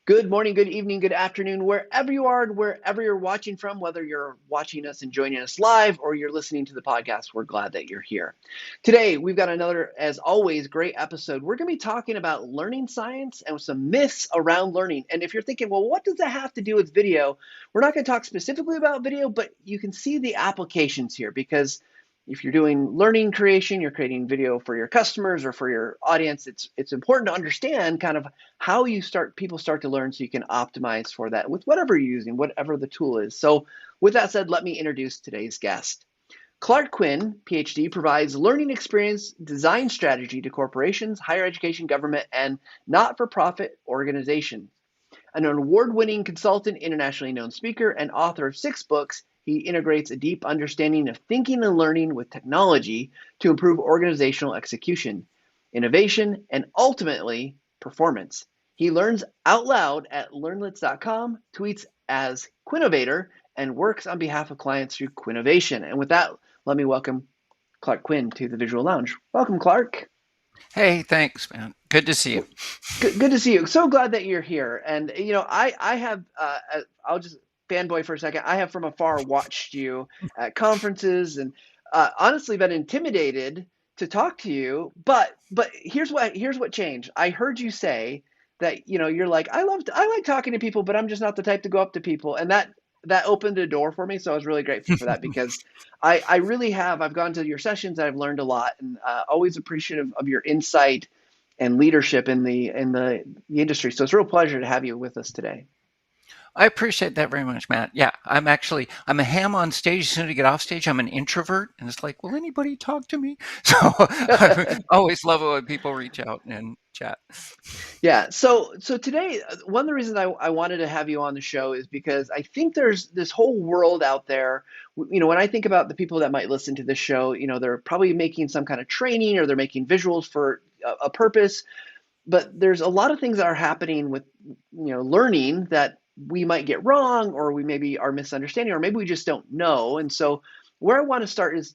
Good morning, good evening, good afternoon, wherever you are and wherever you're watching from, whether you're watching us and joining us live or you're listening to the podcast, we're glad that you're here. Today, we've got another, as always, great episode. We're going to be talking about learning science and some myths around learning. And if you're thinking, well, what does that have to do with video? We're not going to talk specifically about video, but you can see the applications here because if you're doing learning creation, you're creating video for your customers or for your audience, it's important to understand kind of how people start to learn so you can optimize for that with whatever you're using, whatever the tool is. So with that said, let me introduce today's guest. Clark Quinn, PhD, provides learning experience design strategy to corporations, higher education, government, and not-for-profit organizations. An award-winning consultant, internationally known speaker, and author of 6 books, he integrates a deep understanding of thinking and learning with technology to improve organizational execution, innovation, and ultimately performance. He learns out loud at learnlets.com, tweets as Quinnovator, and works on behalf of clients through Quinnovation. And with that, let me welcome Clark Quinn to the Visual Lounge. Welcome, Clark. Hey, thanks, man. Good to see you. Good to see you. So glad that you're here. And I have I'll just fanboy for a second. I have from afar watched you at conferences and honestly been intimidated to talk to you. But here's what changed. I heard you say that you're like I like talking to people, but I'm just not the type to go up to people, and that opened a door for me. So I was really grateful for that because I really have. I've gone to your sessions and I've learned a lot, and always appreciative of your insight and leadership in the industry. So it's a real pleasure to have you with us today. I appreciate that very much, Matt. Yeah, I'm a ham on stage. As soon as I get off stage, I'm an introvert, and it's like, will anybody talk to me? So I always love it when people reach out and chat. Yeah. So today, one of the reasons I wanted to have you on the show is because I think there's this whole world out there. When I think about the people that might listen to this show, they're probably making some kind of training or they're making visuals for a purpose. But there's a lot of things that are happening with learning that we might get wrong, or we maybe are misunderstanding, or maybe we just don't know. And so where I want to start is,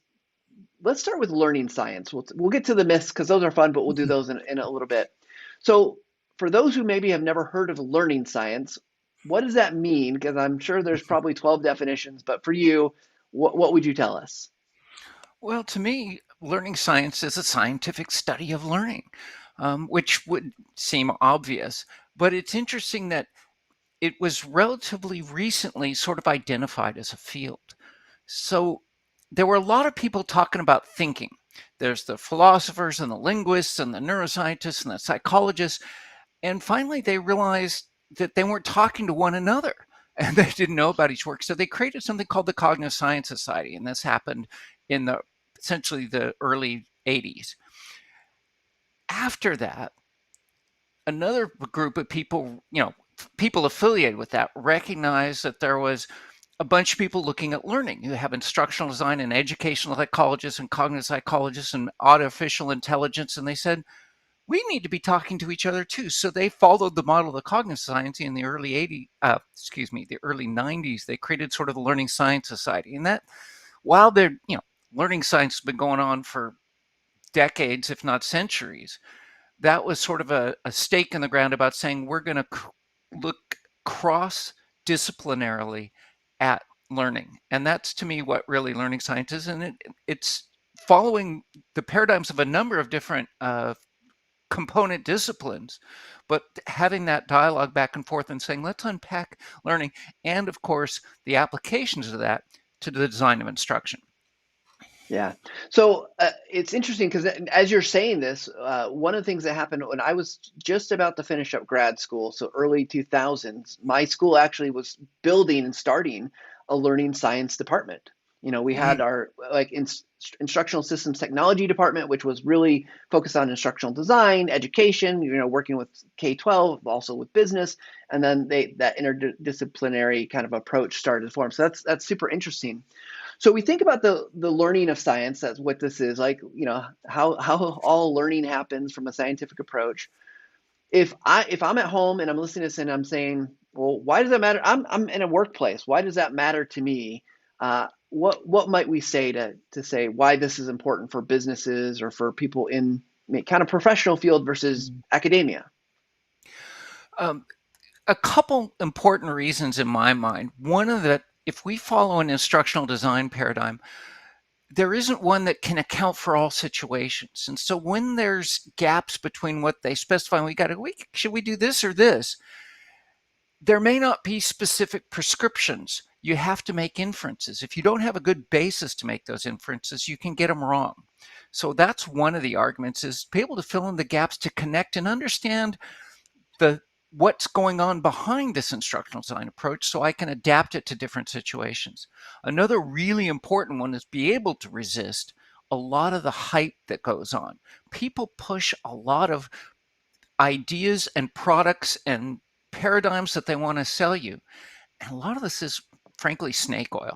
let's start with learning science. We'll get to the myths because those are fun, but we'll do those in a little bit. So for those who maybe have never heard of learning science, what does that mean? Because I'm sure there's probably 12 definitions, but for you, what would you tell us? Well, to me, learning science is a scientific study of learning, which would seem obvious, but it's interesting that it was relatively recently sort of identified as a field. So there were a lot of people talking about thinking. There's the philosophers and the linguists and the neuroscientists and the psychologists. And finally, they realized that they weren't talking to one another and they didn't know about each work. So they created something called the Cognitive Science Society. And this happened in essentially the early 80s. After that, another group of people, people affiliated with that recognized that there was a bunch of people looking at learning. You have instructional design and educational psychologists and cognitive psychologists and artificial intelligence. And they said, we need to be talking to each other too. So they followed the model of the cognitive science in the the early 90s. They created sort of the Learning Science Society. And that, while learning science has been going on for decades, if not centuries, that was sort of a stake in the ground about saying we're going to look cross disciplinarily at learning. And that's to me what really learning science is. And it's following the paradigms of a number of different component disciplines, but having that dialogue back and forth and saying, let's unpack learning. And of course, the applications of that to the design of instruction. Yeah. So it's interesting because as you're saying this, one of the things that happened when I was just about to finish up grad school, so early 2000s, my school actually was building and starting a learning science department. We had Mm. our instructional systems technology department, which was really focused on instructional design, education, working with K-12, also with business, and then that interdisciplinary kind of approach started to form. So that's super interesting. So we think about the learning of science. That's what this is like. How all learning happens from a scientific approach. If I'm at home and I'm listening to this and I'm saying, well, why does that matter? I'm in a workplace. Why does that matter to me? What might we say to say why this is important for businesses or for people in kind of professional field versus academia? Um, a couple important reasons in my mind. One of the, if we follow an instructional design paradigm, there isn't one that can account for all situations. And so when there's gaps between what they specify, and should we do this or this? There may not be specific prescriptions. You have to make inferences. If you don't have a good basis to make those inferences, you can get them wrong. So that's one of the arguments, is be able to fill in the gaps to connect and understand the what's going on behind this instructional design approach so I can adapt it to different situations. Another really important one is be able to resist a lot of the hype that goes on. People push a lot of ideas and products and paradigms that they want to sell you. And a lot of this is frankly snake oil.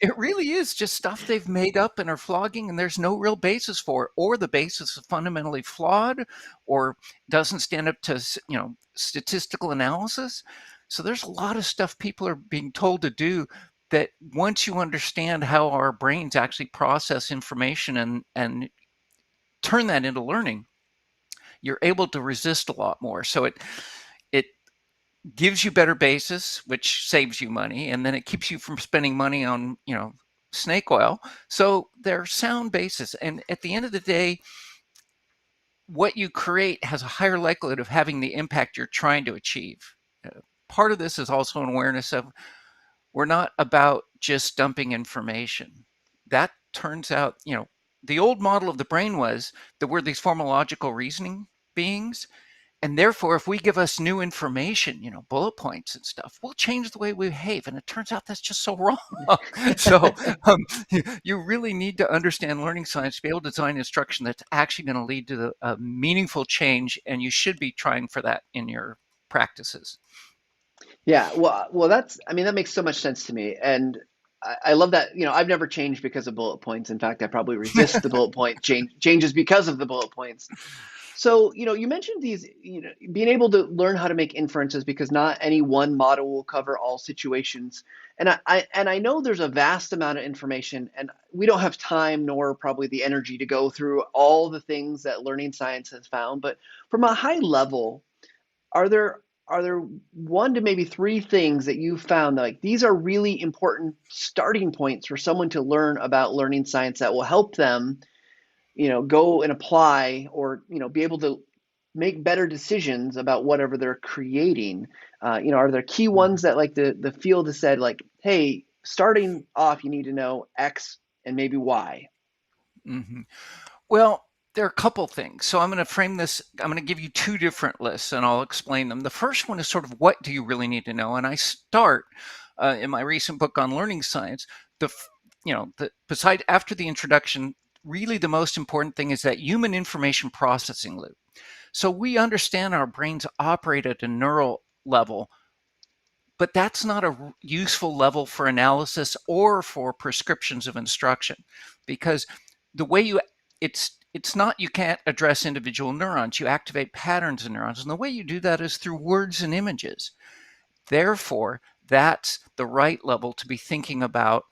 It really is just stuff they've made up and are flogging, and there's no real basis for it, or the basis is fundamentally flawed, or doesn't stand up to statistical analysis. So there's a lot of stuff people are being told to do that, once you understand how our brains actually process information and turn that into learning, you're able to resist a lot more. So it gives you better basis, which saves you money, and then it keeps you from spending money on snake oil. So they're sound basis, and at the end of the day, what you create has a higher likelihood of having the impact you're trying to achieve. Part of this is also an awareness of, we're not about just dumping information. That turns out, the old model of the brain was that we're these formological reasoning beings. And therefore, if we give us new information, bullet points and stuff, we'll change the way we behave. And it turns out that's just so wrong. So you really need to understand learning science to be able to design instruction that's actually going to lead to a meaningful change. And you should be trying for that in your practices. Yeah, well, that makes so much sense to me, and I love that. I've never changed because of bullet points. In fact, I probably resist the bullet point changes because of the bullet points. So, you mentioned these, being able to learn how to make inferences because not any one model will cover all situations. And I know there's a vast amount of information, and we don't have time nor probably the energy to go through all the things that learning science has found. But from a high level, are there one to maybe three things that you found that, like, these are really important starting points for someone to learn about learning science that will help them, go and apply, or, be able to make better decisions about whatever they're creating? Are there key ones that, like, the field has said, like, hey, starting off, you need to know X and maybe Y? Mm-hmm. Well, there are a couple things. So I'm going to frame this. I'm going to give you two different lists, and I'll explain them. The first one is sort of, what do you really need to know? And I start in my recent book on learning science. Beside, after the introduction, really the most important thing is that human information processing loop. So we understand our brains operate at a neural level, but that's not a useful level for analysis or for prescriptions of instruction, because the way it's not, you can't address individual neurons. You activate patterns in neurons, and the way you do that is through words and images. Therefore, that's the right level to be thinking about,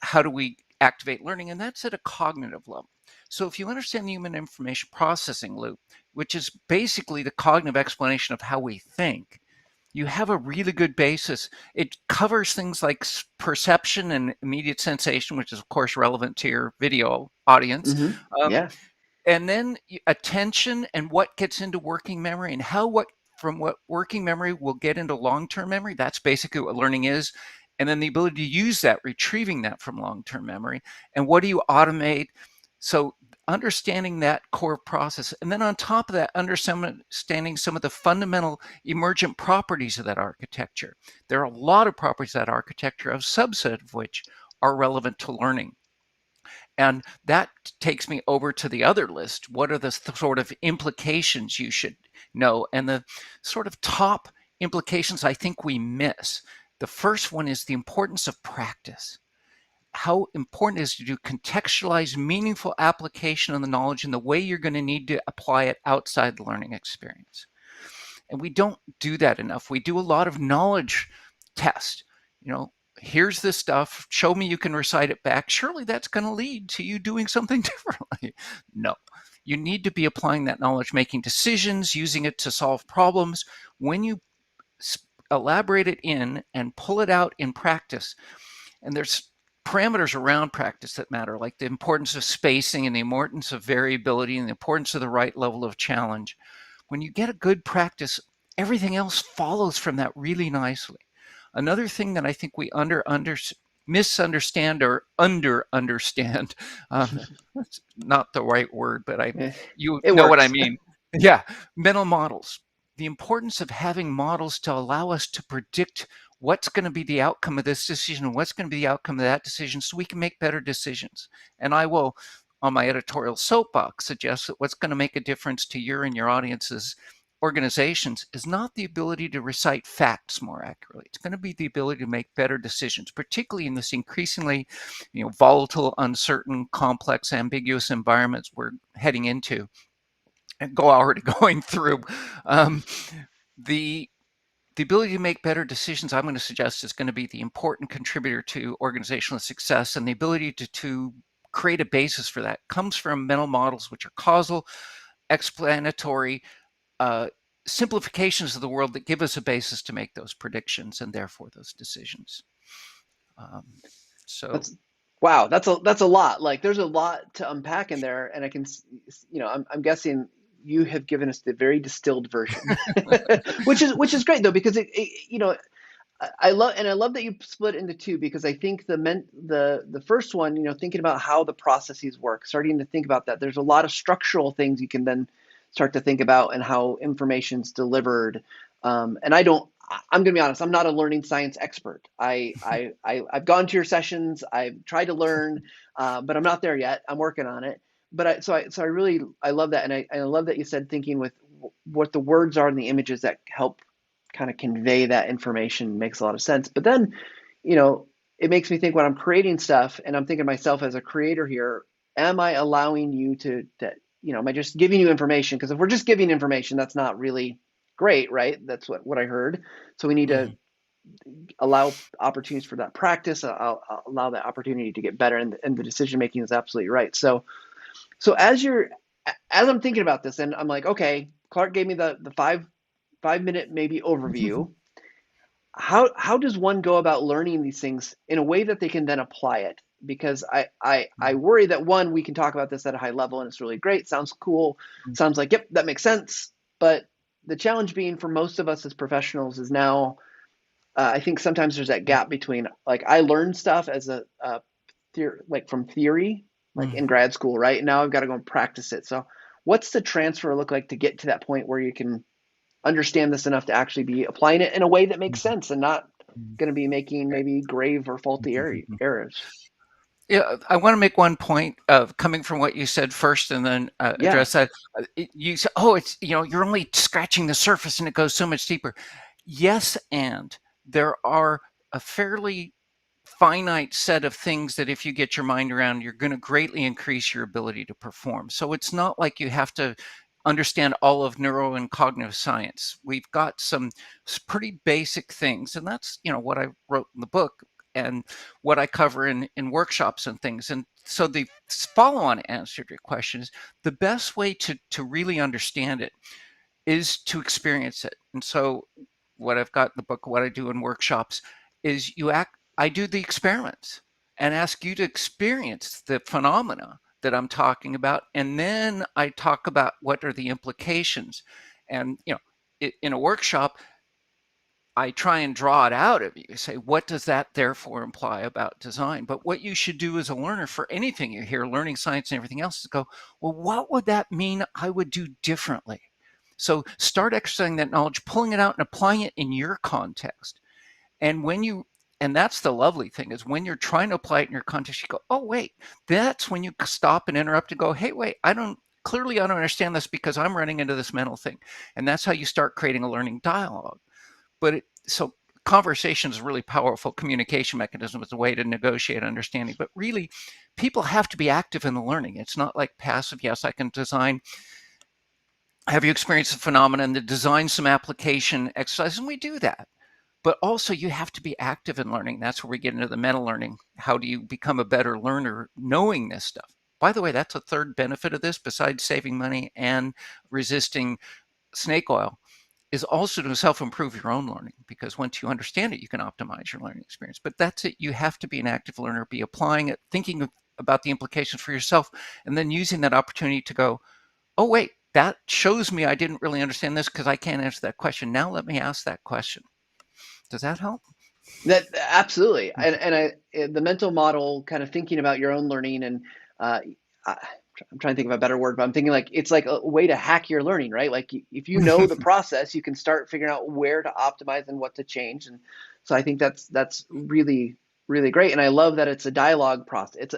how do we activate learning, and that's at a cognitive level. So if you understand the human information processing loop, which is basically the cognitive explanation of how we think, you have a really good basis. It covers things like perception and immediate sensation, which is of course relevant to your video audience. Hmm. Um, Yeah. and then attention and what gets into working memory, and how what from what working memory will get into long-term memory. That's basically what learning is. And then the ability to use that, retrieving that from long-term memory, and what do you automate? So understanding that core process, and then on top of that, understanding some of the fundamental emergent properties of that architecture. There are a lot of properties of that architecture, a subset of which are relevant to learning. And that takes me over to the other list. What are the sort of implications you should know? And the sort of top implications I think we miss. The first one is the importance of practice. How important it is to do contextualized, meaningful application of the knowledge in the way you're going to need to apply it outside the learning experience. And we don't do that enough. We do a lot of knowledge test. Here's this stuff, show me you can recite it back. Surely that's going to lead to you doing something differently. No, You need to be applying that knowledge, making decisions, using it to solve problems. When you elaborate it in and pull it out in practice, and there's parameters around practice that matter, like the importance of spacing and the importance of variability and the importance of the right level of challenge. When you get a good practice, everything else follows from that really nicely. Another thing that I think we misunderstand or understand, that's not the right word, but Eh, you it know what I works. mean. Yeah, mental models. The importance of having models to allow us to predict what's going to be the outcome of this decision and what's going to be the outcome of that decision so we can make better decisions. And I will, on my editorial soapbox, suggest that what's going to make a difference to your and your audience's organizations is not the ability to recite facts more accurately. It's going to be the ability to make better decisions, particularly in this increasingly, volatile, uncertain, complex, ambiguous environments we're heading into and already going through. Um, the the ability to make better decisions, I'm going to suggest, is going to be the important contributor to organizational success, and the ability to create a basis for that comes from mental models, which are causal, explanatory, uh, simplifications of the world that give us a basis to make those predictions and therefore those decisions. Um, so, That's wow. That's a lot. Like there's a lot to unpack in there, and I can, I'm guessing you have given us the very distilled version, which is great though because I love that you split into two because I think the first one, thinking about how the processes work, starting to think about that. There's a lot of structural things you can then start to think about and how information's delivered. And I'm going to be honest, I'm not a learning science expert. I've gone to your sessions, I've tried to learn, but I'm not there yet. I'm working on it. So I really I love that, and I love that you said thinking with what the words are and the images that help kind of convey that information makes a lot of sense. But then, it makes me think when I'm creating stuff and I'm thinking of myself as a creator here, am I allowing you am I just giving you information? Because if we're just giving information, that's not really great, right? That's what I heard. So we need to mhm. allow opportunities for that practice, I'll allow that opportunity to get better. And the decision making is absolutely right. So as I'm thinking about this and I'm like, okay, Clark gave me the 5 minute maybe overview. How does one go about learning these things in a way that they can then apply it? Because I worry that one, we can talk about this at a high level and it's really great, sounds cool, sounds like yep, that makes sense. But the challenge being for most of us as professionals is now, I think sometimes there's that gap between like I learned stuff as like from theory, like in grad school, right? And now I've got to go and practice it. So what's the transfer look like to get to that point where you can understand this enough to actually be applying it in a way that makes sense and not going to be making maybe grave or faulty errors. Yeah, I want to make one point of coming from what you said first, and then Yeah. address that. You said, "Oh, it's you're only scratching the surface, and it goes so much deeper." Yes, and there are a fairly finite set of things that if you get your mind around, you're going to greatly increase your ability to perform. So it's not like you have to understand all of neuro and cognitive science. We've got some pretty basic things, and that's what I wrote in the book and what I cover in workshops and things. And so the follow-on answer to your question is the best way to really understand it is to experience it. And so what I've got in the book, what I do in workshops is I do the experiments and ask you to experience the phenomena that I'm talking about. And then I talk about what are the implications. And, in a workshop, I try and draw it out of you, say, what does that therefore imply about design? But what you should do as a learner for anything you hear, learning science and everything else, is go, well, what would that mean I would do differently? So start exercising that knowledge, pulling it out and applying it in your context. And and that's the lovely thing is when you're trying to apply it in your context, you go, oh, wait, that's when you stop and interrupt and go, hey, wait, clearly I don't understand this because I'm running into this mental thing. And that's how you start creating a learning dialogue. So conversation is a really powerful communication mechanism. It's a way to negotiate understanding. But really, people have to be active in the learning. It's not like passive. Yes, I can design. Have you experienced the phenomenon to design some application exercise? And we do that. But also, you have to be active in learning. That's where we get into the meta learning. How do you become a better learner knowing this stuff? by the way, that's a third benefit of this, besides saving money and resisting snake oil, is also to self-improve your own learning, because once you understand it, you can optimize your learning experience. But that's it. You have to be an active learner, be applying it, thinking about the implications for yourself, and then using that opportunity to go, oh, wait, that shows me I didn't really understand this because I can't answer that question. Now let me ask that question. Does that help? That absolutely, the mental model, kind of thinking about your own learning, and I, I'm trying to think of a better word, but I'm thinking like it's like a way to hack your learning, right? Like if you know the process, you can start figuring out where to optimize and what to change. And so I think that's really really great, and I love that it's a dialogue process.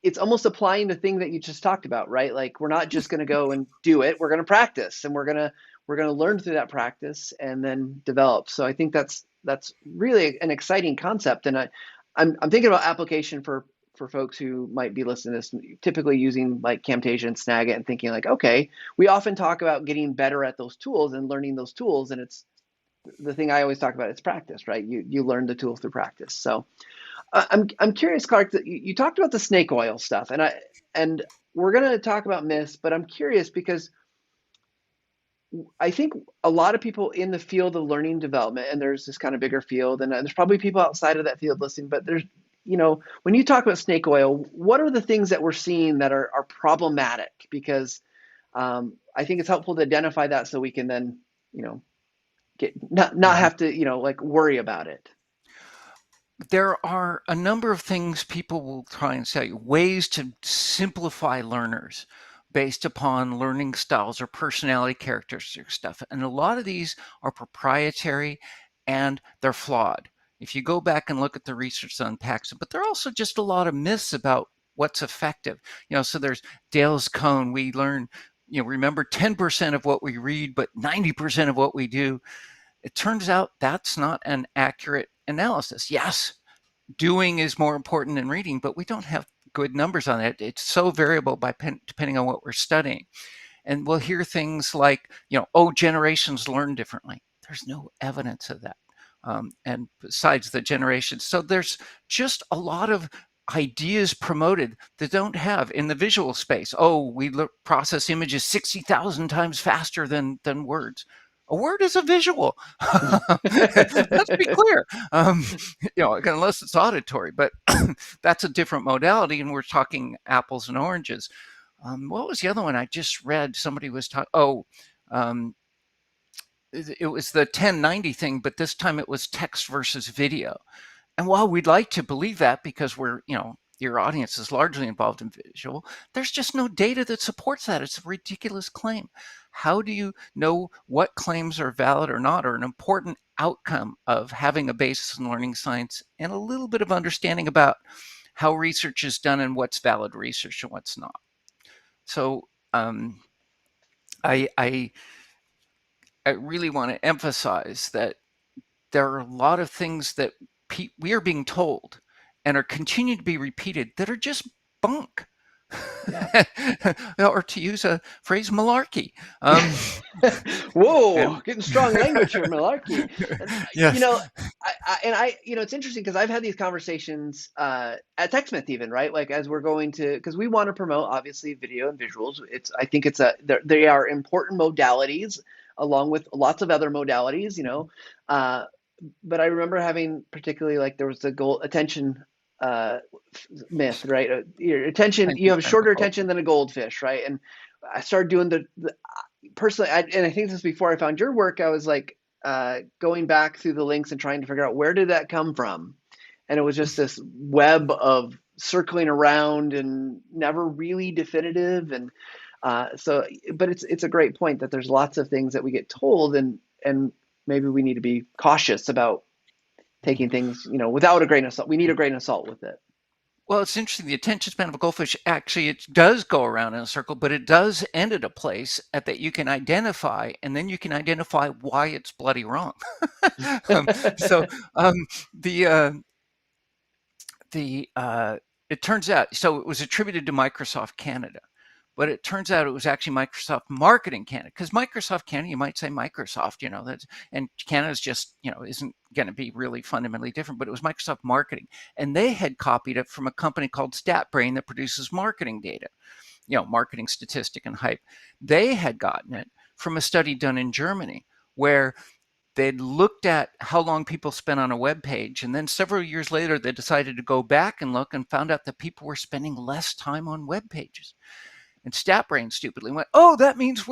It's almost applying the thing that you just talked about, right? Like we're not just going to go and do it. We're going to practice, and we're going to learn through that practice and then develop. So I think that's really an exciting concept, and I'm thinking about application for folks who might be listening to this, typically using like Camtasia and Snagit, and thinking like, okay, we often talk about getting better at those tools and learning those tools, and it's the thing I always talk about. It's practice, right? You learn the tools through practice. So I'm curious, Clark, that you talked about the snake oil stuff, and we're going to talk about myths, but I'm curious because I think a lot of people in the field of learning development, and there's this kind of bigger field, and there's probably people outside of that field listening, but when you talk about snake oil, what are the things that we're seeing that are problematic? Because I think it's helpful to identify that so we can then, get not Mhm. have to, like worry about it. There are a number of things people will try and say, ways to simplify learners based upon learning styles or personality characteristics stuff. And a lot of these are proprietary and they're flawed. If you go back and look at the research that unpacks it, but there are also just a lot of myths about what's effective. So there's Dale's cone. We learn, remember 10% of what we read, but 90% of what we do. It turns out that's not an accurate analysis. Yes, doing is more important than reading, but we don't have good numbers on it. It's so variable depending on what we're studying. And we'll hear things like, oh, generations learn differently. There's no evidence of that. And besides the generations, so there's just a lot of ideas promoted that don't have in the visual space. Oh, we process images 60,000 times faster than words. A word is a visual. Let's be clear. Unless it's auditory, but that's a different modality, and we're talking apples and oranges. What was the other one I just read? Somebody was talking. Oh, um, it was the 1090 thing, but this time it was text versus video. And while we'd like to believe that because your audience is largely involved in visual, there's just no data that supports that. It's a ridiculous claim. How do you know what claims are valid or not, or an important outcome of having a basis in learning science and a little bit of understanding about how research is done and what's valid research and what's not? So I, I, I really want to emphasize that there are a lot of things that we are being told and are continuing to be repeated that are just bunk. Yeah. Or to use a phrase, malarkey. And Whoa, getting strong language here, Malarkey. And, you yes. know, it's interesting because I've had these conversations at TechSmith even, right? Like as we're going to, because we want to promote obviously video and visuals. I think they are important modalities along with lots of other modalities, uh, but I remember having particularly like there was the goal attention uh, myth, right? Your attention, you Attention have span of a shorter attention goldfish. than a goldfish, right? And I started doing the personally, and I think this is before I found your work. I was like going back through the links and trying to figure out where did that come from, and it was just this web of circling around and never really definitive. And but it's a great point that there's lots of things that we get told, and maybe we need to be cautious about taking things, without a grain of salt. We need a grain of salt with it. Well, it's interesting. The attention span of a goldfish actually it does go around in a circle, but it does end at a place that you can identify, and then you can identify why it's bloody wrong. um, so um, the the it turns out so it was attributed to Microsoft Canada, But it turns out it was actually Microsoft Marketing Canada, because Microsoft Canada, you might say Microsoft, that's, and Canada's just, isn't going to be really fundamentally different, but it was Microsoft Marketing. And they had copied it from a company called StatBrain that produces marketing data, marketing statistic and hype. They had gotten it from a study done in Germany where they'd looked at how long people spent on a web page, and then several years later they decided to go back and look and found out that people were spending less time on web pages. And StatBrain stupidly went, "Oh, that means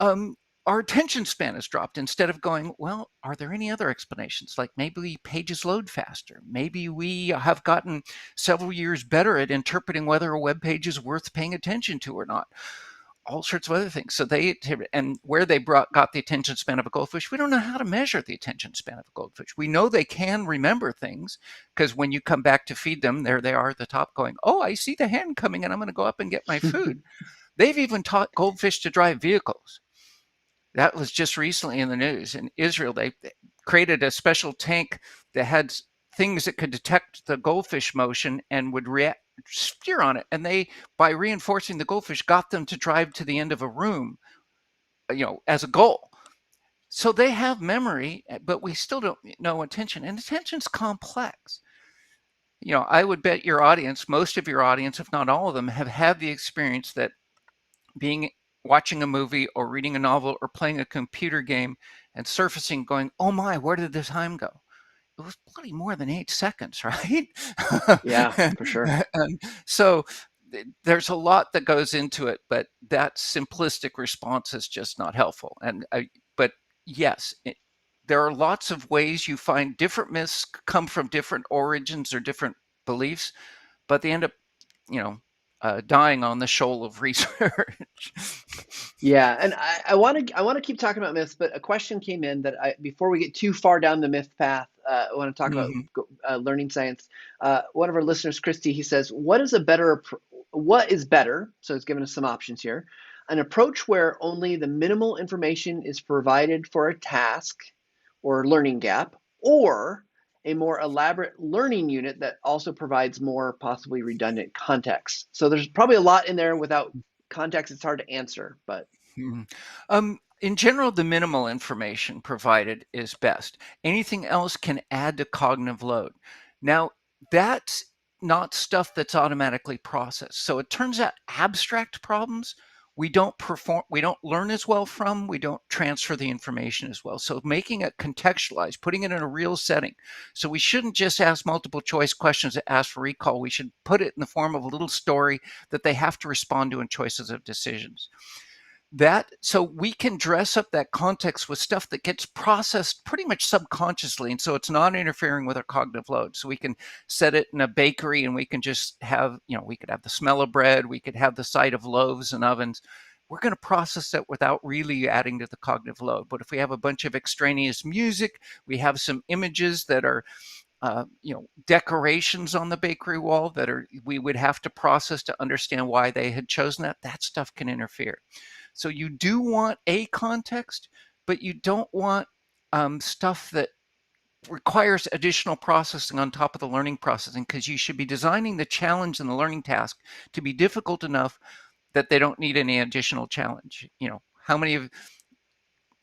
our attention span has dropped," instead of going, well, are there any other explanations? Like maybe pages load faster. Maybe we have gotten several years better at interpreting whether a web page is worth paying attention to or not. All sorts of other things. So and where they got the attention span of a goldfish, we don't know how to measure the attention span of a goldfish. We know they can remember things because when you come back to feed them, there they are at the top going, "Oh, I see the hen coming and I'm going to go up and get my food." They've even taught goldfish to drive vehicles. That was just recently in the news. In Israel, they created a special tank that had things that could detect the goldfish motion and would steer on it. And they, by reinforcing the goldfish, got them to drive to the end of a room, as a goal. So they have memory, but we still don't know attention. And attention's complex. I would bet your audience, most of your audience, if not all of them, have had the experience that watching a movie or reading a novel or playing a computer game and surfacing going, "Oh my, where did the time go? It was bloody more than 8 seconds," right? Yeah, for sure. And so there's a lot that goes into it, but that simplistic response is just not helpful. But yes, there are lots of ways you find different myths come from different origins or different beliefs, but they end up, dying on the shoal of research. Yeah, and I want to keep talking about myths, but a question came in that before we get too far down the myth path, I want to talk about Mhm. learning science. One of our listeners, Christy, he says, what is better? So he's given us some options here. An approach where only the minimal information is provided for a task or learning gap, or a more elaborate learning unit that also provides more possibly redundant context. So there's probably a lot in there without context. It's hard to answer, but Mhm. In general, the minimal information provided is best. Anything else can add to cognitive load. Now, that's not stuff that's automatically processed. So it turns out abstract problems we don't learn as well from, we don't transfer the information as well. So making it contextualized, putting it in a real setting. So we shouldn't just ask multiple choice questions that ask for recall. We should put it in the form of a little story that they have to respond to in choices of decisions. So we can dress up that context with stuff that gets processed pretty much subconsciously, and so it's not interfering with our cognitive load. So we can set it in a bakery and we can just have, we could have the smell of bread, we could have the sight of loaves and ovens. We're going to process it without really adding to the cognitive load. But if we have a bunch of extraneous music, we have some images that are decorations on the bakery wall that we would have to process to understand why they had chosen that stuff can interfere. So you do want a context, but you don't want stuff that requires additional processing on top of the learning processing, because you should be designing the challenge and the learning task to be difficult enough that they don't need any additional challenge. How many of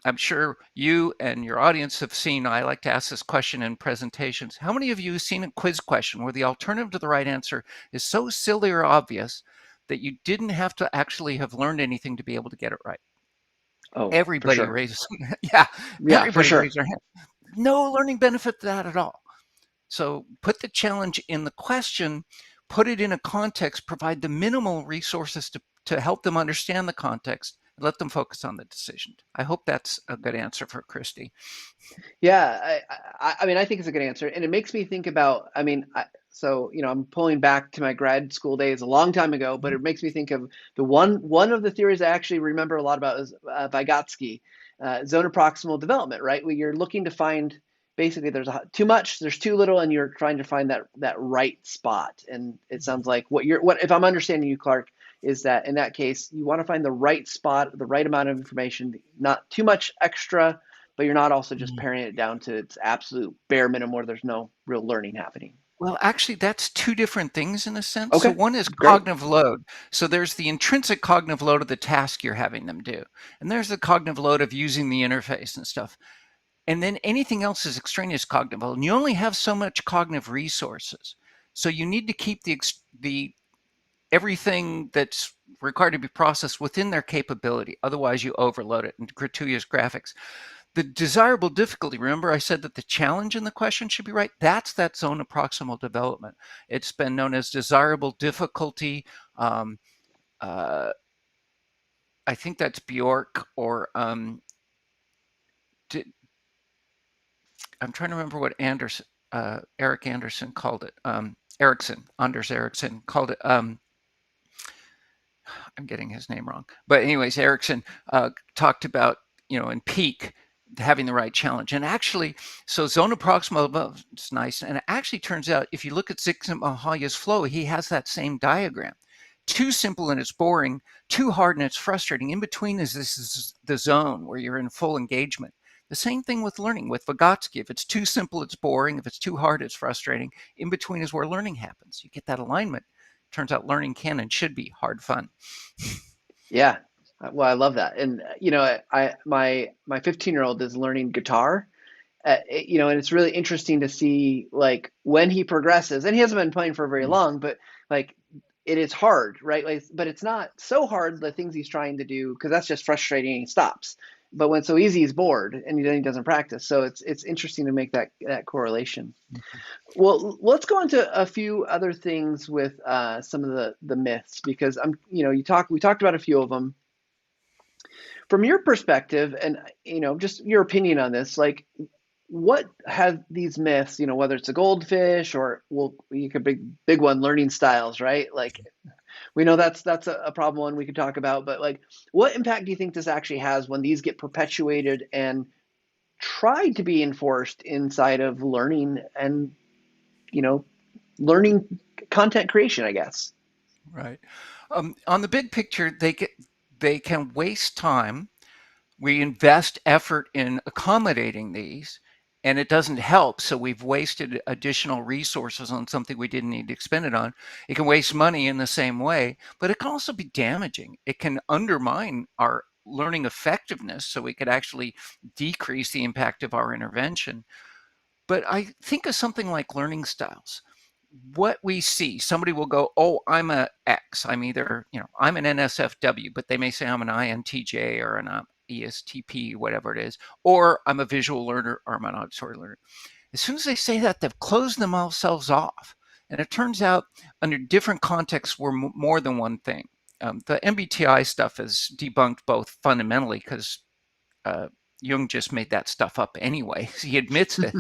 I'm sure you and your audience have seen, I like to ask this question in presentations. How many of you have seen a quiz question where the alternative to the right answer is so silly or obvious that you didn't have to actually have learned anything to be able to get it right? oh, for Everybody sure. raises, yeah, Yeah, for everybody sure. raises their hand. No learning benefit to that at all. So put the challenge in the question, put it in a context, provide the minimal resources to help them understand the context, and let them focus on the decision. I hope that's a good answer for Christy. Yeah, I mean, I think it's a good answer, and it makes me think about. I mean, so I'm pulling back to my grad school days a long time ago, but it makes me think of the one of the theories I actually remember a lot about is Vygotsky, zone of proximal development, right? Where you're looking to find basically too much, there's too little, and you're trying to find that right spot. And it sounds like what if I'm understanding you, Clark, is that in that case you want to find the right spot, the right amount of information, not too much extra, but you're not also just paring it down to its absolute bare minimum where there's no real learning happening. Well, actually, that's two different things in a sense. So Okay, one is great. cognitive load. So there's the intrinsic cognitive load of the task you're having them do, and there's the cognitive load of using the interface and stuff. And then anything else is extraneous cognitive load, and you only have so much cognitive resources. So you need to keep the everything that's required to be processed within their capability. Otherwise, you overload it. And gratuitous graphics. The desirable difficulty, remember I said that the challenge in the question should be right? That's that zone of proximal development. It's been known as desirable difficulty. Um, uh, I think that's Bjork or I'm trying to remember what Eric Anderson called it. Anders Ericsson called it. I'm getting his name wrong. But anyways, Erickson talked about, in peak, having the right challenge. And actually, so zone of proximal, it's nice. And it actually turns out, if you look at Csikszentmihalyi's flow, he has that same diagram. Too simple and it's boring, too hard and it's frustrating. In between is the zone where you're in full engagement. The same thing with learning with Vygotsky. If it's too simple, it's boring. If it's too hard, it's frustrating. In between is where learning happens. You get that alignment. Turns out learning can and should be hard fun. Yeah. Well, I love that. And my 15-year-old is learning guitar. And it's really interesting to see like when he progresses, and he hasn't been playing for very Mm. long, but like it is hard, right? Like, but it's not so hard the things he's trying to do because that's just frustrating and he stops. But when it's so easy, he's bored and then he doesn't practice. So it's interesting to make that correlation. Well, let's go into a few other things with some of the myths because we talked about a few of them from your perspective, and just your opinion on this. Like, what have these myths? Whether it's a goldfish or well, you could big one, learning styles, right? Like, we know that's a problem one we could talk about, but like, what impact do you think this actually has when these get perpetuated and tried to be enforced inside of learning and you know learning content creation, I guess. Right. On the big picture, they can waste time. We invest effort in accommodating these, and it doesn't help. So we've wasted additional resources on something we didn't need to expend it on. It can waste money in the same way, but it can also be damaging. It can undermine our learning effectiveness, so we could actually decrease the impact of our intervention. But I think of something like learning styles. What we see, somebody will go, oh, I'm a X. I'm either, I'm an NSFW, but they may say I'm an INTJ or an ESTP, whatever it is, or I'm a visual learner or I'm an auditory learner. As soon as they say that, they've closed themselves off. And it turns out under different contexts, we're more than one thing. The MBTI stuff is debunked both fundamentally because Jung just made that stuff up anyway. He admits it.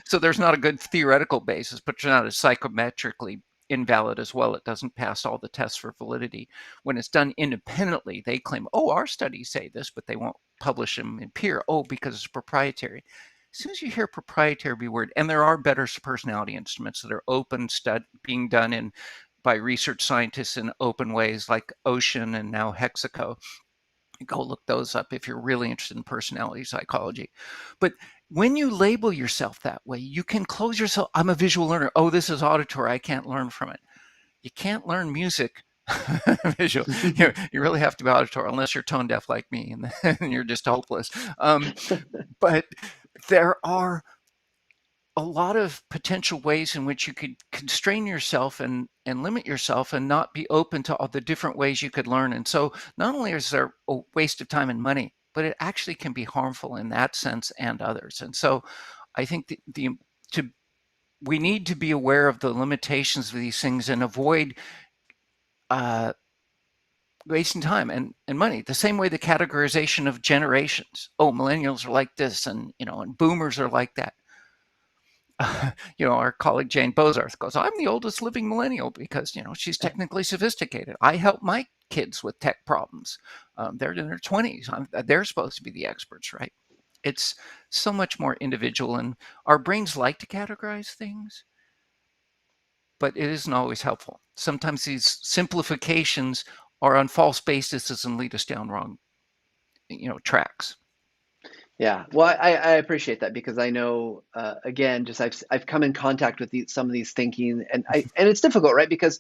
So there's not a good theoretical basis, but it's not as psychometrically invalid as well. It doesn't pass all the tests for validity. When it's done independently, they claim, oh, our studies say this, but they won't publish them in peer. Oh, because it's proprietary. As soon as you hear proprietary be word, and there are better personality instruments that are open being done in by research scientists in open ways like Ocean and now Hexaco. Go look those up if you're really interested in personality psychology. But when you label yourself that way, you can close yourself. I'm a visual learner. Oh, this is auditory. I can't learn from it. You can't learn music visual. You really have to be auditory unless you're tone deaf like me, and then you're just hopeless. But there are a lot of potential ways in which you could constrain yourself and limit yourself and not be open to all the different ways you could learn. And so not only is there a waste of time and money, but it actually can be harmful in that sense and others. And so I think to we need to be aware of the limitations of these things and avoid uh, wasting time and money. The same way the categorization of generations. Oh, millennials are like this, and boomers are like that. Our colleague Jane Bozarth goes, I'm the oldest living millennial because, she's technically sophisticated. I help my kids with tech problems. They're in their 20s. They're supposed to be the experts, right? It's so much more individual, and our brains like to categorize things, but it isn't always helpful. Sometimes these simplifications are on false bases and lead us down wrong, tracks. Yeah, well, I appreciate that because I know, again, just I've come in contact with some of these thinking, and it's difficult, right? Because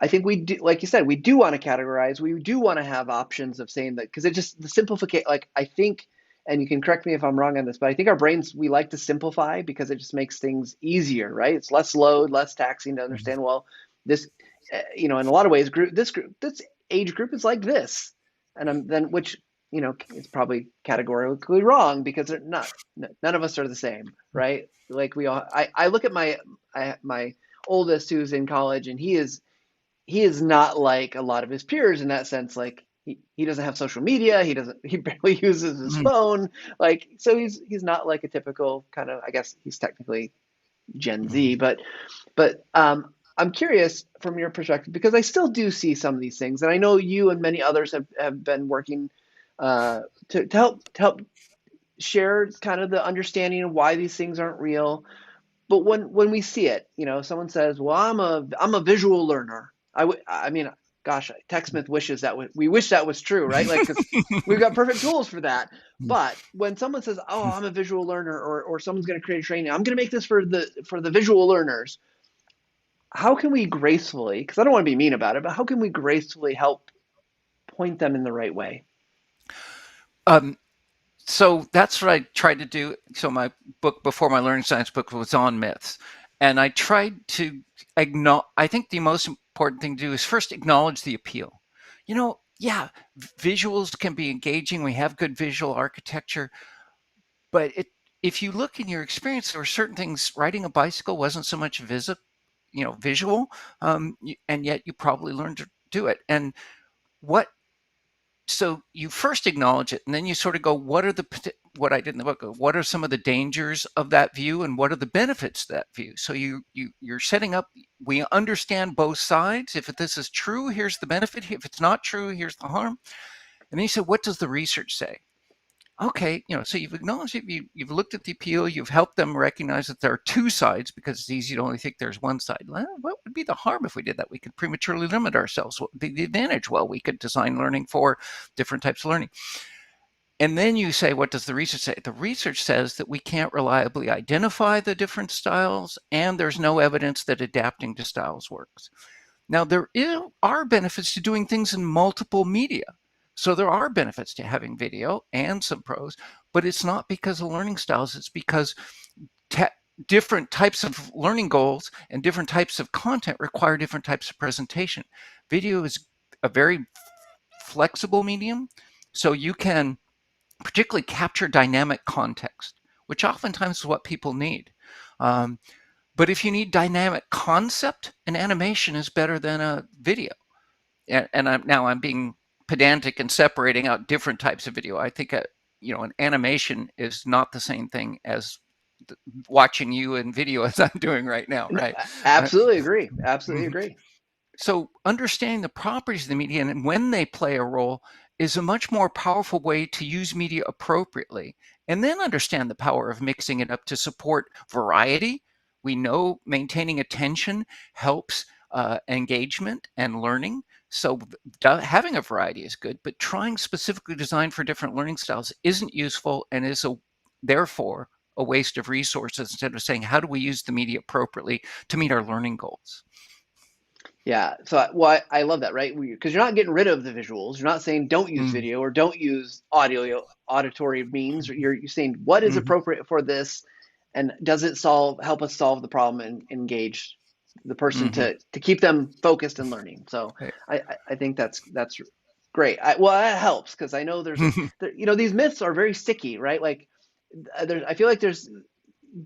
I think we do, like you said, we do want to categorize. We do want to have options of saying that because it just the simplification. Like I think, and you can correct me if I'm wrong on this, but I think our brains we like to simplify because it just makes things easier, right? It's less load, less taxing to understand. Well, this, in a lot of ways, this age group is like this, and then which it's probably categorically wrong because they're not. None of us are the same, right? Like we all. I look at my oldest who's in college, and he is not like a lot of his peers in that sense. Like he doesn't have social media. He barely uses his Mhm. phone. Like so he's not like a typical kind of, I guess he's technically Gen Z, Mhm. but I'm curious from your perspective because I still do see some of these things, and I know you and many others have been working uh, to help share kind of the understanding of why these things aren't real. But when we see it, someone says, "Well, I'm a visual learner." I mean, gosh, TechSmith wishes we wish that was true, right? Like, because we've got perfect tools for that. But when someone says, "Oh, I'm a visual learner," or someone's going to create a training, I'm going to make this for the visual learners. How can we gracefully? Because I don't want to be mean about it, but how can we gracefully help point them in the right way? Um, so that's what I tried to do. So my book before my learning science book was on myths, and I tried to acknowledge. I think the most important thing to do is first acknowledge the appeal. Yeah, visuals can be engaging. We have good visual architecture, but if you look in your experience, there were certain things. Riding a bicycle wasn't so much visual, and yet you probably learned to do it. And what so you first acknowledge it, and then you sort of go, what I did in the book, what are some of the dangers of that view and what are the benefits of that view? So you're setting up, we understand both sides. If this is true, here's the benefit. If it's not true, here's the harm. And then you said, what does the research say? Okay, so you've acknowledged it, you've looked at the appeal, you've helped them recognize that there are two sides because it's easy to only think there's one side. Well, what would be the harm if we did that? We could prematurely limit ourselves. What would be the advantage? Well, we could design learning for different types of learning. And then you say, what does the research say? The research says that we can't reliably identify the different styles, and there's no evidence that adapting to styles works. Now, are benefits to doing things in multiple media. So there are benefits to having video and some pros, but it's not because of learning styles. It's because te- different types of learning goals and different types of content require different types of presentation. Video is a very flexible medium, so you can particularly capture dynamic context, which oftentimes is what people need. Um, but if you need dynamic concept, an animation is better than a video. And I'm being pedantic and separating out different types of video. I think an animation is not the same thing as watching you in video as I'm doing right now, right? Uh, Absolutely agree. Absolutely mhm. agree. So understanding the properties of the media and when they play a role is a much more powerful way to use media appropriately. And then understand the power of mixing it up to support variety. We know maintaining attention helps engagement and learning. So having a variety is good, but trying specifically designed for different learning styles isn't useful and is therefore a waste of resources instead of saying, how do we use the media appropriately to meet our learning goals? Yeah. So, well, I love that, right? Because you're not getting rid of the visuals. You're not saying don't use Mm. video or don't use auditory means. You're saying what is Mhm. appropriate for this, and does it help us solve the problem and engage the person Mhm. to keep them focused and learning. So, Right. I think that's great. Well, that helps because I know these myths are very sticky, right? Like, I feel like there's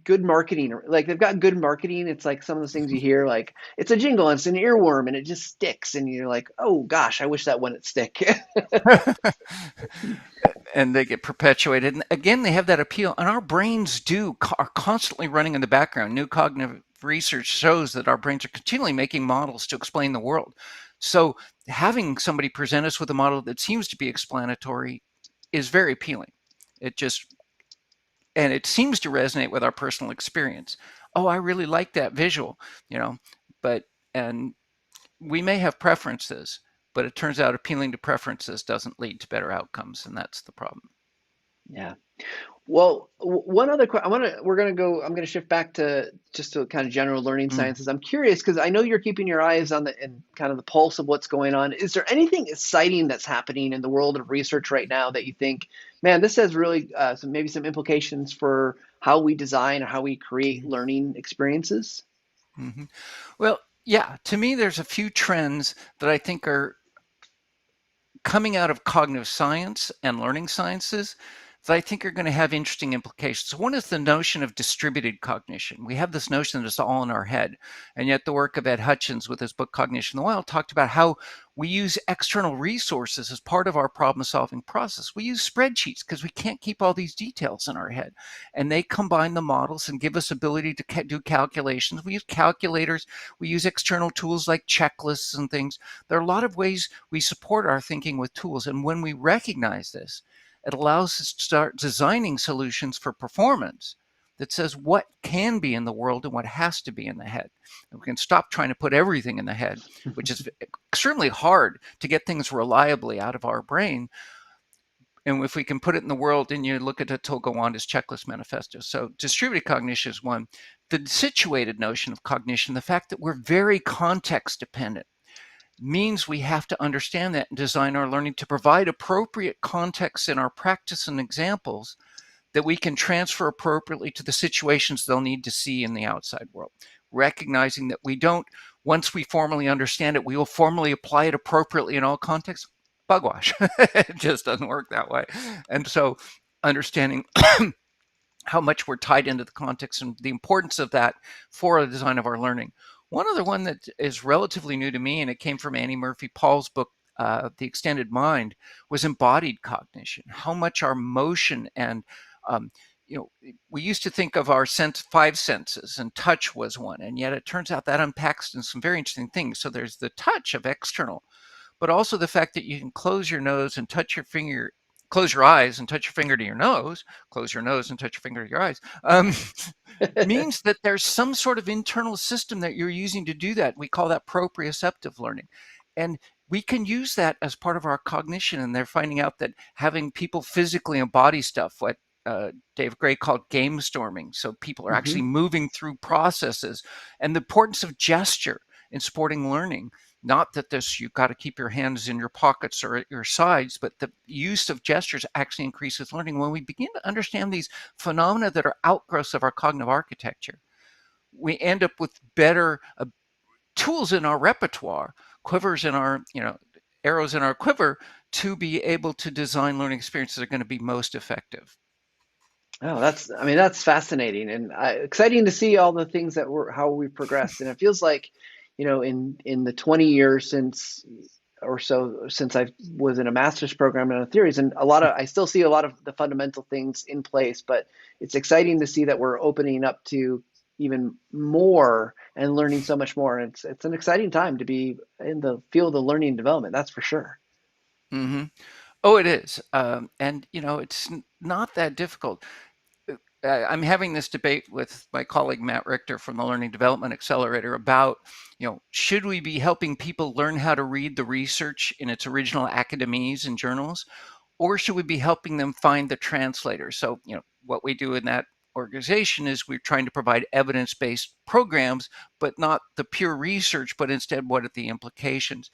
good marketing. Like they've got good marketing. It's like some of those things you hear, like it's a jingle and it's an earworm and it just sticks, and you're like, oh gosh, I wish that wouldn't stick. And they get perpetuated. And again, they have that appeal. And our brains are constantly running in the background. New cognitive research shows that our brains are continually making models to explain the world. So having somebody present us with a model that seems to be explanatory is very appealing. It just and it seems to resonate with our personal experience. Oh, I really like that visual, you know, but and we may have preferences, but it turns out appealing to preferences doesn't lead to better outcomes, and that's the problem. Yeah. Well, one other question. I'm gonna shift back to just to kind of general learning Mm. sciences. I'm curious because I know you're keeping your eyes on the and kind of the pulse of what's going on. Is there anything exciting that's happening in the world of research right now that you think, man, this has really some implications for how we design or how we create learning experiences? Mm-hmm. Well, yeah, to me, there's a few trends that I think are coming out of cognitive science and learning sciences that I think are going to have interesting implications. One is the notion of distributed cognition. We have this notion that it's all in our head. And yet, the work of Ed Hutchins with his book Cognition in the Wild talked about how we use external resources as part of our problem solving process. We use spreadsheets because we can't keep all these details in our head. And they combine the models and give us ability to do calculations. We use calculators, we use external tools like checklists and things. There are a lot of ways we support our thinking with tools. And when we recognize this, it allows us to start designing solutions for performance that says what can be in the world and what has to be in the head. And we can stop trying to put everything in the head, which is extremely hard to get things reliably out of our brain. And if we can put it in the world, and you look at Atul Gawande's checklist manifesto. So distributed cognition is one. The situated notion of cognition, the fact that we're very context dependent, means we have to understand that and design our learning to provide appropriate context in our practice and examples that we can transfer appropriately to the situations they'll need to see in the outside world. Recognizing that we don't, once we formally understand it, we will formally apply it appropriately in all contexts. Bugwash. It just doesn't work that way. And so understanding how much we're tied into the context and the importance of that for the design of our learning. One other one that is relatively new to me, and it came from Annie Murphy Paul's book, The Extended Mind, was embodied cognition. How much our motion and um, we used to think of our five senses, and touch was one, and yet it turns out that unpacks in some very interesting things. So there's the touch of external, but also the fact that you can close your nose and touch your finger, close your eyes and touch your finger to your nose, close your nose and touch your finger to your eyes, means that there's some sort of internal system that you're using to do that. We call that proprioceptive learning. And we can use that as part of our cognition. And they're finding out that having people physically embody stuff, what Dave Gray called game storming. So people are actually Hmm. moving through processes, and the importance of gesture in supporting learning. Not that this, you've got to keep your hands in your pockets or at your sides, but the use of gestures actually increases learning. When we begin to understand these phenomena that are outgrowths of our cognitive architecture, we end up with better tools in our repertoire, quivers in our, arrows in our quiver, to be able to design learning experiences that are going to be most effective. Oh, that's fascinating and exciting to see all the things that how we've progressed. And it feels like, in the 20 years since I was in a master's program in theories, and I still see a lot of the fundamental things in place, but it's exciting to see that we're opening up to even more and learning so much more. And it's an exciting time to be in the field of learning and development. That's for sure. Hmm. Oh, it is. And, it's not that difficult. I'm having this debate with my colleague Matt Richter from the Learning Development Accelerator about, should we be helping people learn how to read the research in its original academies and journals, or should we be helping them find the translator? So, what we do in that organization is we're trying to provide evidence-based programs, but not the pure research, but instead what are the implications.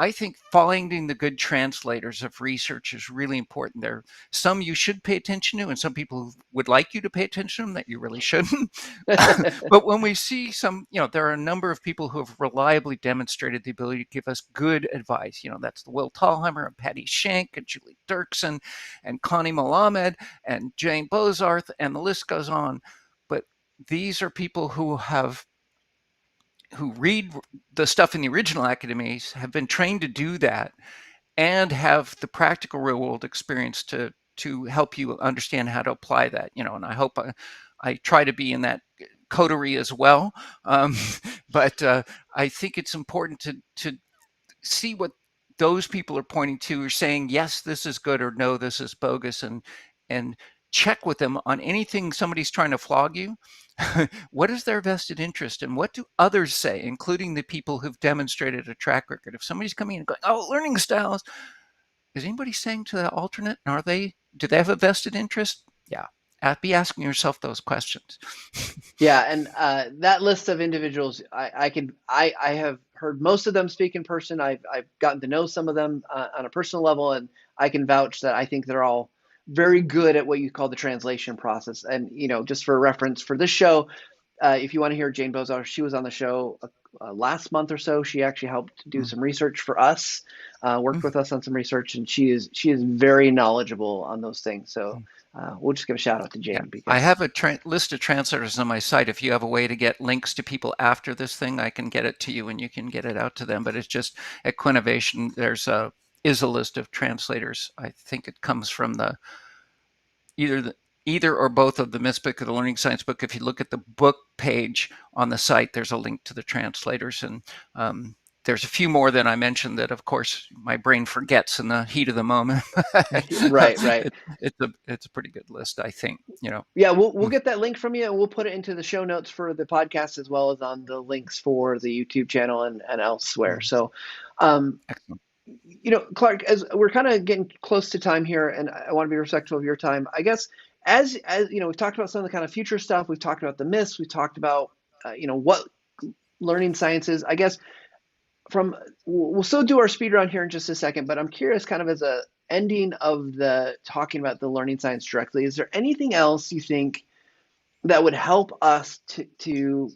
I think finding the good translators of research is really important. There are some you should pay attention to, and some people who would like you to pay attention to them that you really shouldn't. But when we see some, there are a number of people who have reliably demonstrated the ability to give us good advice. That's the Will Tallheimer and Patty Shank and Julie Dirksen and Connie Malamed and Jane Bozarth, and the list goes on. But these are people who read the stuff in the original academies, have been trained to do that, and have the practical real world experience to help you understand how to apply that. And I hope I try to be in that coterie as well. Um, but I think it's important to see what those people are pointing to, or saying, yes, this is good, or no, this is bogus, and check with them on anything somebody's trying to flog you. What is their vested interest, and what do others say, including the people who've demonstrated a track record? If somebody's coming in and going, oh, learning styles, is anybody saying to the alternate? And do they have a vested interest? Yeah. Be asking yourself those questions. Yeah, and that list of individuals, I have heard most of them speak in person. I've gotten to know some of them on a personal level, and I can vouch that I think they're all very good at what you call the translation process. And just for reference for this show, if you want to hear Jane Bozar, she was on the show last month or so. She actually helped do some research for us, worked with us on some research, and she is very knowledgeable on those things. So we'll just give a shout out to Yeah, Jane I because have a list of translators on my site. If you have a way to get links to people after this thing, I can get it to you and you can get it out to them. But it's just at Quinnovation, is a list of translators. I think it comes from either the either or both of the Myths book or the Learning Science book. If you look at the book page on the site, there's a link to the translators, and there's a few more that I mentioned that, of course, my brain forgets in the heat of the moment. right. It's a pretty good list, I think. Yeah, we'll get that link from you, and we'll put it into the show notes for the podcast as well as on the links for the YouTube channel and elsewhere. So, um, Excellent. Clark, as we're kind of getting close to time here, and I want to be respectful of your time, I guess. As we've talked about some of the kind of future stuff. We've talked about the myths. We've talked about what learning science is. I guess we'll still do our speed round here in just a second, but I'm curious, kind of as a ending of the talking about the learning science directly, is there anything else you think that would help us to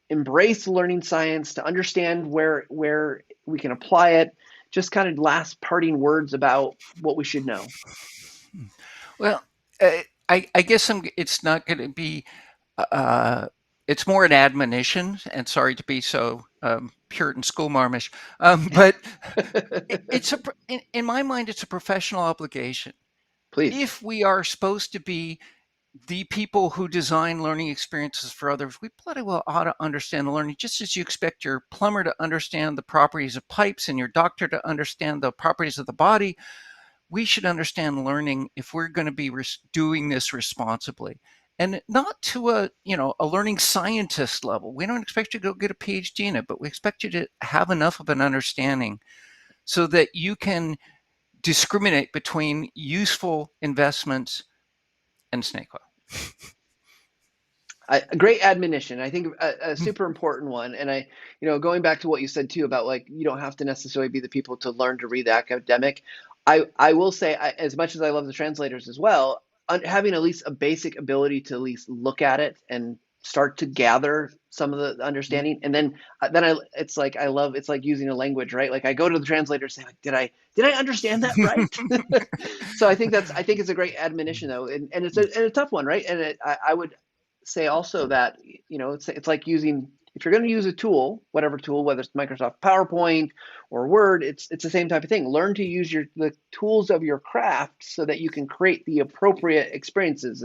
embrace learning science, to understand where we can apply it? Just kind of last parting words about what we should know. Well, I guess it's not going to be. It's more an admonition, and sorry to be so Puritan schoolmarmish, but in my mind, it's a professional obligation. Please. If we are supposed to be the people who design learning experiences for others, we bloody well ought to understand the learning, just as you expect your plumber to understand the properties of pipes and your doctor to understand the properties of the body. We should understand learning if we're going to be doing this responsibly, and not to a learning scientist level. We don't expect you to go get a PhD in it, but we expect you to have enough of an understanding so that you can discriminate between useful investments and snake oil. A great admonition. I think a super important one. And going back to what you said too about like you don't have to necessarily be the people to learn to read the academic. I will say, as much as I love the translators as well, having at least a basic ability to at least look at it and start to gather some of the understanding, and then it's like it's like using a language, right? Like I go to the translator and say, like, did I understand that right? So I think it's a great admonition though, and it's a tough one, right? And I would say also that it's like using, if you're going to use a tool, whatever tool, whether it's Microsoft PowerPoint or Word, it's the same type of thing. Learn to use the tools of your craft so that you can create the appropriate experiences.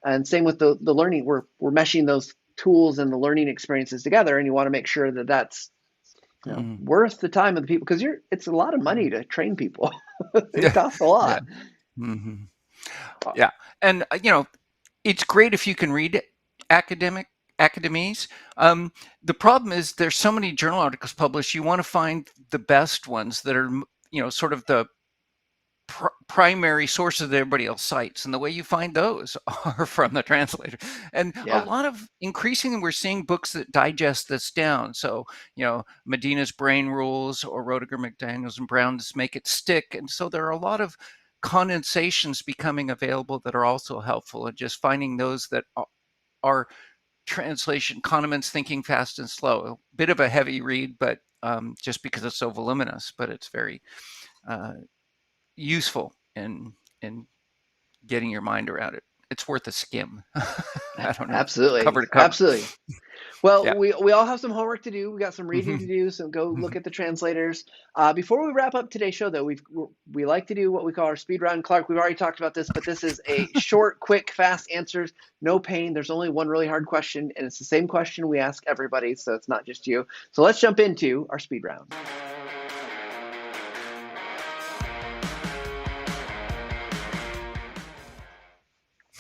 And same with the learning. We're meshing those tools and the learning experiences together, and you want to make sure that that's worth the time of the people, because it's a lot of money to train people. It costs a lot. Yeah. Mm-hmm. Yeah. And it's great if you can read academies. The problem is there's so many journal articles published. You want to find the best ones that are sort of the primary sources that everybody else cites, and the way you find those are from the translator. And Yeah. a lot of increasingly we're seeing books that digest this down. So Medina's Brain Rules or Roediger, McDaniels, and Brown's Make It Stick. And so there are a lot of condensations becoming available that are also helpful, and just finding those that are translation condiments, thinking fast and slow. A bit of a heavy read, but just because it's so voluminous, but it's very useful in getting your mind around it. It's worth a skim. I don't know. Absolutely. Cover to cover. Absolutely. Well, Yeah. we all have some homework to do. We got some reading to do, so go look at the translators. Before we wrap up today's show, though, we like to do what we call our speed round. Clark, we've already talked about this, but this is a short, quick, fast answers. No pain. There's only one really hard question, and it's the same question we ask everybody, so it's not just you. So let's jump into our speed round.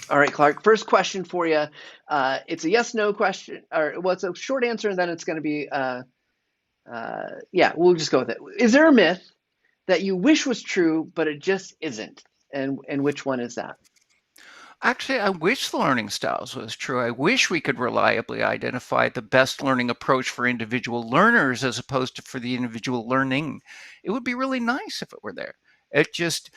All right, Clark, first question for you. It's a yes/no question, or well, it's a short answer, and then it's going to be, we'll just go with it. Is there a myth that you wish was true, but it just isn't? And which one is that? Actually, I wish the learning styles was true. I wish we could reliably identify the best learning approach for individual learners as opposed to for the individual learning. It would be really nice if it were there. It just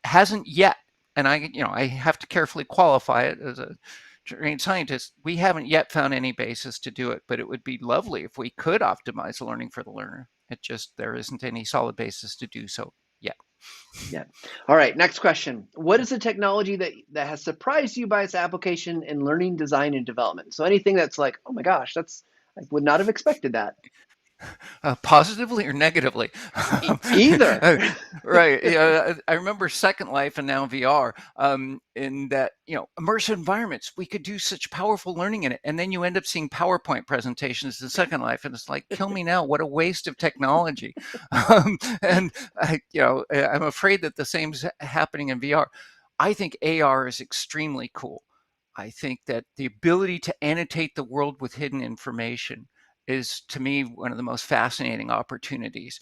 hasn't yet. And I have to carefully qualify it as a trained scientist. We haven't yet found any basis to do it, but it would be lovely if we could optimize learning for the learner. There isn't any solid basis to do so yet. Yeah. All right. Next question. What is a technology that has surprised you by its application in learning, design, and development? So anything that's like, oh my gosh, I would not have expected that. Positively or negatively? Either. Right. Yeah, I remember Second Life and now VR. In that, immersive environments, we could do such powerful learning in it, and then you end up seeing PowerPoint presentations in Second Life, and it's like, kill me now! What a waste of technology. And I'm afraid that the same is happening in VR. I think AR is extremely cool. I think that the ability to annotate the world with hidden information is, to me, one of the most fascinating opportunities.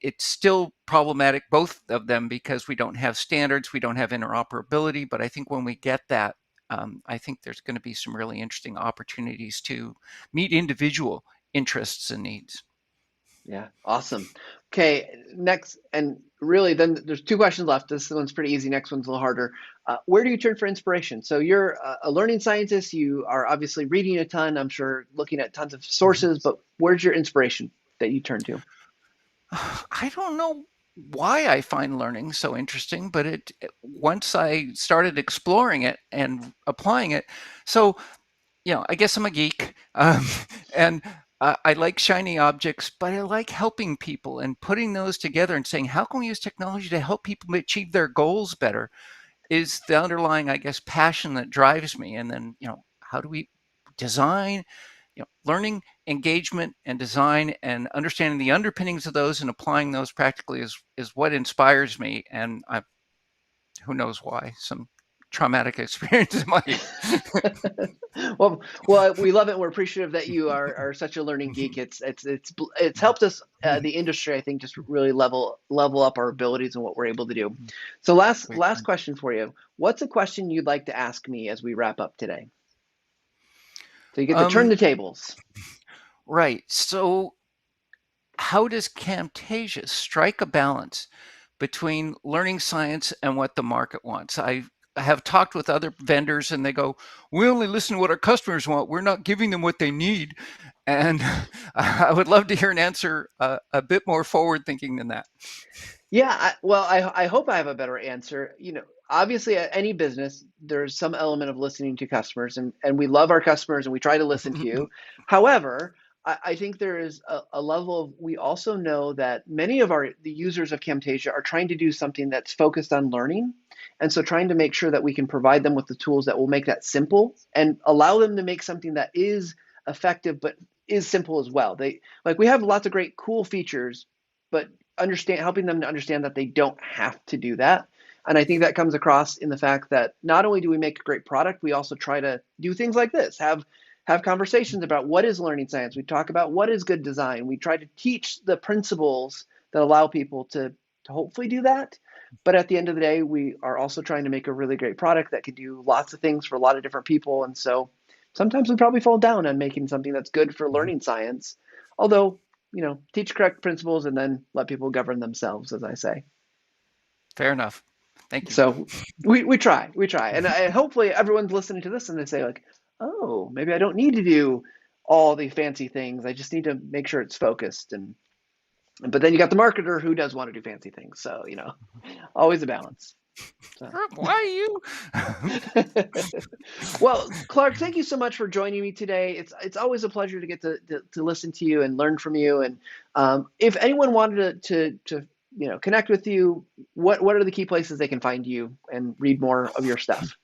It's still problematic, both of them, because we don't have standards, we don't have interoperability. But I think when we get that, I think there's going to be some really interesting opportunities to meet individual interests and needs. Yeah, awesome. Okay, next, and really, then there's two questions left. This one's pretty easy. Next one's a little harder. Where do you turn for inspiration? So you're a learning scientist. You are obviously reading a ton. I'm sure looking at tons of sources. But where's your inspiration that you turn to? I don't know why I find learning so interesting, but once I started exploring it and applying it, so I guess I'm a geek, and I like shiny objects, but I like helping people and putting those together and saying, how can we use technology to help people achieve their goals better? Is the underlying, I guess, passion that drives me. And then, how do we design, learning, engagement, and design, and understanding the underpinnings of those and applying those practically is what inspires me. And who knows why? Some traumatic experience in my youth. well, we love it. We're appreciative that you are such a learning geek. It's helped us, the industry, I think, just really level up our abilities and what we're able to do. So last question for you. What's a question you'd like to ask me as we wrap up today? So you get to turn the tables. Right. So how does Camtasia strike a balance between learning science and what the market wants? I have talked with other vendors and they go, we only listen to what our customers want. We're not giving them what they need. And I would love to hear an answer a bit more forward thinking than that. Yeah, I hope I have a better answer. Obviously, at any business, there's some element of listening to customers, and we love our customers and we try to listen to you. However, I think there is a level of, we also know that many of the users of Camtasia are trying to do something that's focused on learning. And so trying to make sure that we can provide them with the tools that will make that simple and allow them to make something that is effective, but is simple as well. We have lots of great, cool features, but helping them to understand that they don't have to do that. And I think that comes across in the fact that not only do we make a great product, we also try to do things like this, have conversations about what is learning science. We talk about what is good design. We try to teach the principles that allow people to hopefully do that. But at the end of the day, we are also trying to make a really great product that can do lots of things for a lot of different people. And so sometimes we probably fall down on making something that's good for learning science. Although, teach correct principles and then let people govern themselves, as I say. Fair enough. Thank you. So we try. And hopefully everyone's listening to this and they say like, oh, maybe I don't need to do all the fancy things. I just need to make sure it's focused. But then you got the marketer who does want to do fancy things. So, always a balance. So. Why you? Well, Clark, thank you so much for joining me today. It's always a pleasure to get to listen to you and learn from you. And if anyone wanted to connect with you, what are the key places they can find you and read more of your stuff?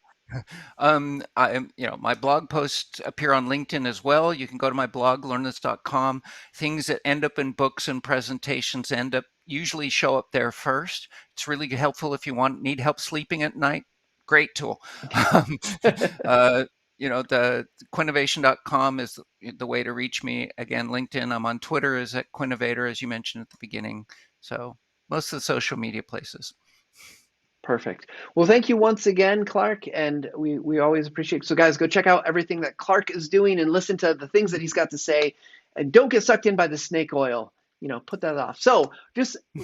My blog posts appear on LinkedIn as well. You can go to my blog, learnthis.com. Things that end up in books and presentations usually show up there first. It's really helpful if you need help sleeping at night. Great tool. The quinnovation.com is the way to reach me. Again, LinkedIn. I'm on Twitter as at Quinnovator, as you mentioned at the beginning. So most of the social media places. Perfect. Well, thank you once again, Clark, and we always appreciate it. So, guys, go check out everything that Clark is doing and listen to the things that he's got to say, and don't get sucked in by the snake oil. Put that off. So,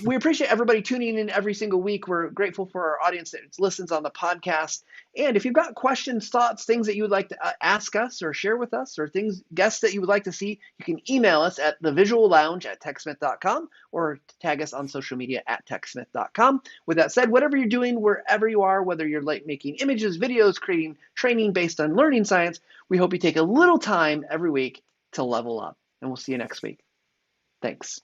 we appreciate everybody tuning in every single week. We're grateful for our audience that listens on the podcast. And if you've got questions, thoughts, things that you would like to ask us or share with us, or guests that you would like to see, you can email us at thevisuallounge@techsmith.com or tag us on social media at techsmith.com. With that said, whatever you're doing, wherever you are, whether you're like making images, videos, creating training based on learning science, we hope you take a little time every week to level up. And we'll see you next week. Thanks.